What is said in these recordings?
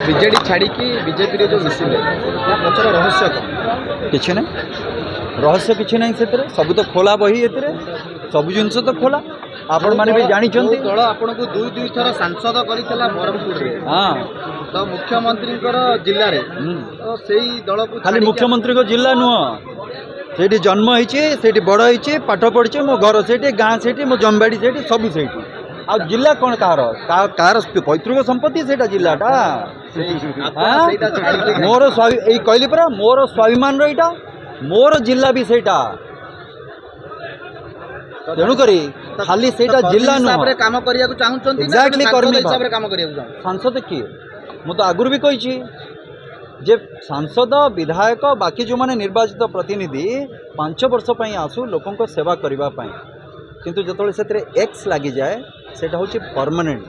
BJD छाड़ी BJP रे जो मिसिले पचर रहस्य कौन किसी ना रहस्य किसी ना से सब तो खोला बही ए सब जिन तो खोला आपण मैंने भी जानी दल आपन को दुई दुई थर सांसद करथिला बरहमपुर रे हाँ तो मुख्यमंत्री जिले में तो सही दल को खाली मुख्यमंत्री को जिला नुह से जन्म होती बड़ होती पाठ पढ़ी मो घर से गाँ से मो जमबाड़ी से सब से आ जिला कौन कार पैतृक संपत्ति से जिलाटा मोर कहली परा मोर स्वाभिमान रहा मोर जिला भी सेटा तेणुक खाली से जिला नुह काम करने चाहूँ एक्जाक्टली काम सांसद किए मु तो आगुरी भी कही जे सांसद विधायक बाकी जो माने निर्वाचित प्रतिनिधि 5 वर्ष पर आसू लोकों सेवा करने किंतु जो से एक्स लगी जाए सेटा हूँ परमानेंट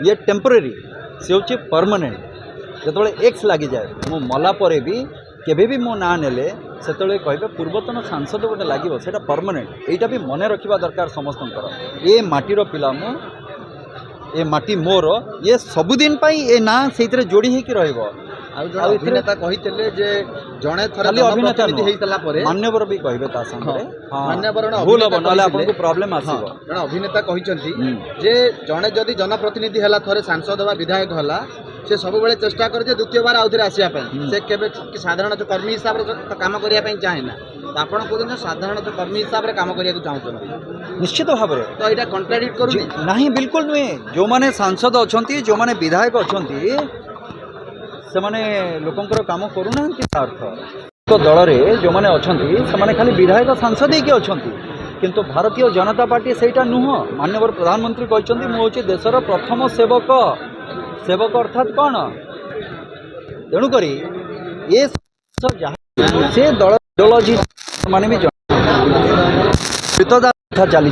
ये टेम्परेरी से हूँ परमानेंट जो एक्स लगी जाए मु मला परे भी केबे भी मो ना नेले से कहे पूर्वतन सांसद गोटे लगे से परमानेंट यहाँ भी मन रखा दरकार समस्त ये माटीर पिला मु ये माटी मोर ये सबुदिन ये ना से जोड़ी होकर रहिबो अभिनेता कहते जे जड़े खाली अभिनेता मान्यवर भी कहे मान्यवर भूल हम ना आपको प्रॉब्लम आसीबो जड़े अभिनेता कहते जे जड़े जदि जनप्रतिनिधि है थे सांसद व विधायक है से सब बेले चेष्टा करे द्वितीय बार आउे आसवा से केबे साधारण जो कर्मी हिसाब से काम करने चाहे ना तो आप कहते साधारण जो कर्मी हिसाब से काम करने चाहते निश्चित भाव में तो यहाँ कंट्राडिक्ट करू नहीं बिल्कुल नुहे जो माने सांसद अच्छा जो माने विधायक अच्छा से माने लोकंकर काम करूना अर्थ तो दल रे जो माने अच्छा से खाली विधायक सांसद ही अच्छा किंतु भारतीय जनता पार्टी सेटा नुह माननीय प्रधानमंत्री कहते मुझे देशर प्रथम सेवक सेवक अर्थात कौन तेणुक ये से दल आइडियोलॉजी माने भी कृतदास प्रथा चली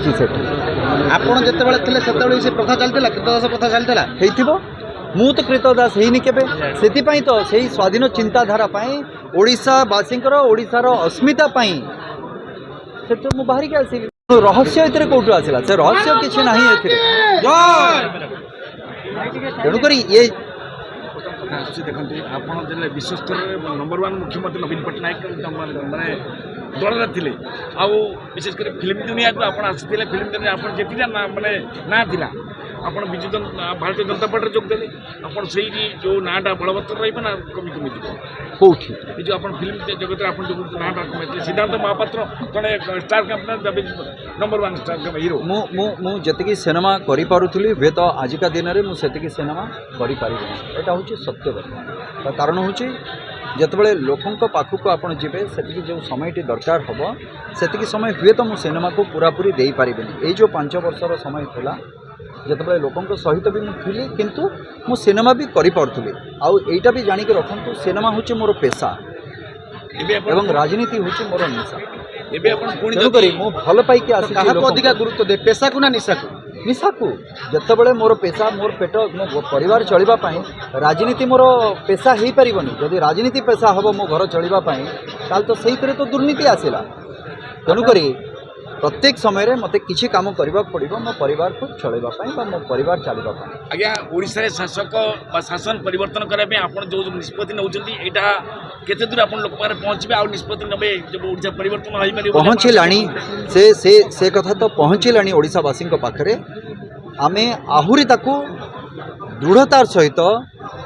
आपड़ जिते से प्रथा चलता कृतदास प्रथा चलता मु तो कृतदास है केबे से तो सही स्वाधीन चिंताधारा ओडिशावासी ओडिशार अस्मिता से तो मुझे बाहर के आसि रहस्य ये कौटू आसला से रहस्य किसी ना तेणुक ये देखते आप विश्वस्त नंबर 1 मुख्यमंत्री नवीन पट्टनायक माने दल थे विशेषकर फिल्म दुनिया को आप आसी फिल्म दुनिया आप जी माने ना था आप विजु भारतीय जनता पार्टी जोग देते आप जो नाटा बलवत्तर रही ना कमी कमी कौटी जो आप फिल्म जगत आप जो नाटा कमी सिद्धांत महापात्र जड़े star campaign number 1 star camp hero मुझे सिनेमा करूँ हे तो आजिका दिन में मुझे सिनेमा करें यहाँ हूँ सत्य कथा कारण हूँ जिते लोकों पाखक आप जी से जो समय दरकार हम से समय हुए तो मुझे सिनेमा को पूरा पूरी दे पारि ये जो 5 वर्षर समय था जिते लोकों सहित भी मुझे किंतु मु सिनेमा भी करूँ आईटा भी जानिक रखु सिनेमा हूँ मोर पेशा एवं राजनीति हूँ मोर निशा तेणुक भल पाई अधिक गुरुत्व दे पेशा को ना निशा को निशा को जिते मोर पेशा मोर पेट मो परिवार चलवाई राजनीति मोर पेशा हो पारनि जदि राजनीति पेशा हम मो घर चलवाई तो से तो दुर्नीति आसला तेणुक प्रत्येक समय मत कि कम करने पड़ो मो परिवार को चलवाई मो परिवार चलवाई आज्ञा ओडिशा शासक शासन परिवर्तन करने आप जो निष्पत्ति नौकरी यहाँ केते दूर आप लोक पाखे पहुँचे आ निष्पत्ति नबे जब ओडिशा परिवर्तन हो पहुँचलानी से कथा तो पहुँचलानी ओडिशावासी पाखे आमे आहुरी ताकू दृढ़तार सहित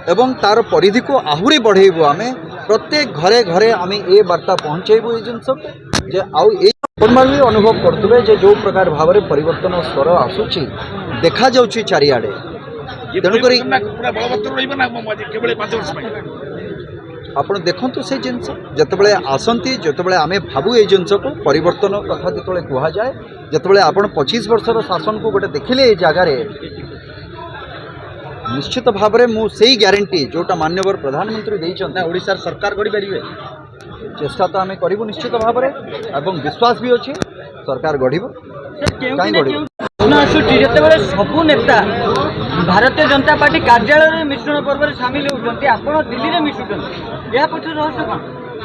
एवं तार परिधि को आहुरी बढ़ेबू आमे प्रत्येक घरे घरे आमे ये वार्ता पहुँचेबू ये जिनस जे आउ भी अनुभव करुवे जे जो प्रकार भाव में परिवर्तन स्वर आसूची देखा जाउची चारिआडे तेणुक आप देखु से जिनस जिते आसती जिते आम भावु ये जिनस को परिवर्तन कथा जो कह जाए जिते आप 25 वर्षर शासन को गोटे देखिले ये जगार निश्चित भाव में मुझे ग्यारंटी जोटा माननीय प्रधानमंत्री देइछन्ता ओडिशा सरकार गढ़ी पारे चेष्टा तो आम करूँ निश्चित भाव में एवं विश्वास भी अच्छी सरकार गढ़ कहीं गढ़ जिते सबू नेता भारतीय जनता पार्टी कार्यालय मिश्रण पर्व में सामिल होती आप दिल्ली में मिशुन या पक्ष रहस्य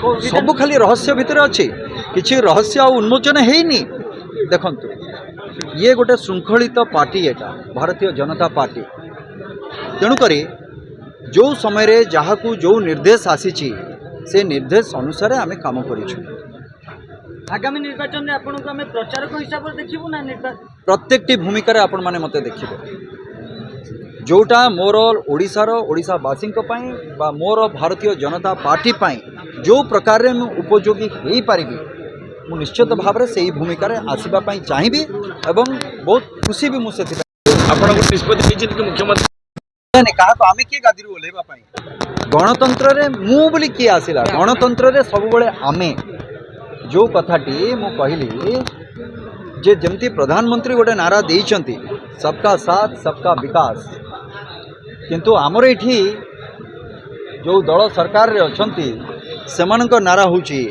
कौन सब खाली रहस्य भितर अच्छी किसी रहस्य उन्मोचन है देखु ये गोटे श्रृंखलित पार्टी एटा भारतीय जनता पार्टी तेणुक जो समय रे जहाकू जो निर्देश आसीची से निर्देश अनुसार आम काम करिछु। आगामी निर्वाचन में आपन को हमें प्रचारक हिसाब से देखिबु ना निर्वाचन प्रत्येक भूमिका आपण माने मते देखिबे जोटा मोर ओडिशार ओडिशावासी बा मोर भारतीय जनता पार्टी पाई जो प्रकार रे मु उपयोगी हो पारिबी मु निश्चित भाव में से भूमिका आसवा चाहिए एवं बहुत खुशी भी मुझे ଆପଣ ଗୋଟେ ନିଷ୍ପତ୍ତି ନେଇଛନ୍ତି କି ମୁଖ୍ୟମନ୍ତ୍ରୀ क्या आम किए गादी ओह्लैवा गणतंत्र रे मु बोली किए आसला गणतंत्र रे सब बेले आमे जो कथाटी मु कहली जे जमती प्रधानमंत्री गोटे नारा देइचंती सबका साथ सबका विकास किंतु आमर एठी जो दल सरकार रे अछंती सेमानक नारा होची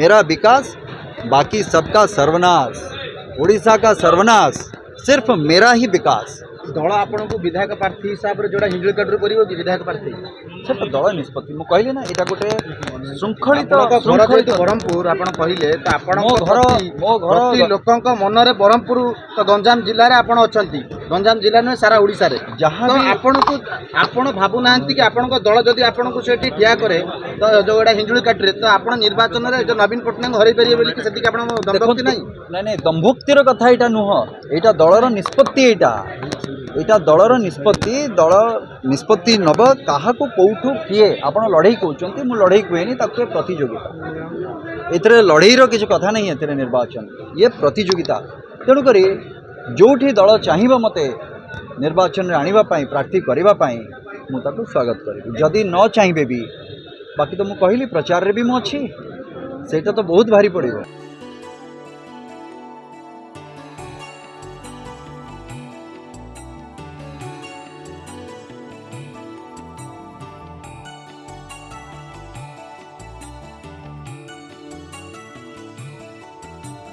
मेरा विकास बाकी सबका सर्वनाश ओडिशा का सर्वनाश सिर्फ मेरा ही विकास दल आपन को विधायक प्रार्थी हिसाब रे जोड़ा हिंजुलकट रू करिवो कि विधायक प्रार्थी सिर्फ दल निष्पत्ति मु कहली ना एटा गोटे शृंखलित घर जेतु ब्रह्मपुर आपन कहिले तो आपन मो घर लोकंक मन रे ब्रह्मपुर तो गंजाम जिल्ला रे आपन अछंती गंजाम जिल्ला न सारा ओडिसा रे जहां तो भी आपन भाबु नांती कि आपन को दल जदी आपन को सेठी ठिया करे तो जोड़ा हिंजुलकट रे तो आपन निर्वाचन रे जो नवीन पटनायक हरै परिए बोली कि सेठी आपन दंभक्ति नहीं नहीं दंभुक्तिर कथा एटा नुह एटा दलर निष्पत्ति एटा दलर निष्पत्ति दल निष्पत्ति नब क्या कौठू किए आप लड़ई कहते मु लड़ई कहेनी प्रतियोगिता एथरे लड़ईर किसी कथा नहीं एथरे निर्वाचन ये प्रतियोगिता तेणुक जोठी दल चाहिए मते निर्वाचन आने प्रार्थी करने मुझे स्वागत करी जदि न चाहिए भी बाकी तो मुझे कहली प्रचार रे भी मुझे अच्छी सेटा तो बहुत भारी पड़ो।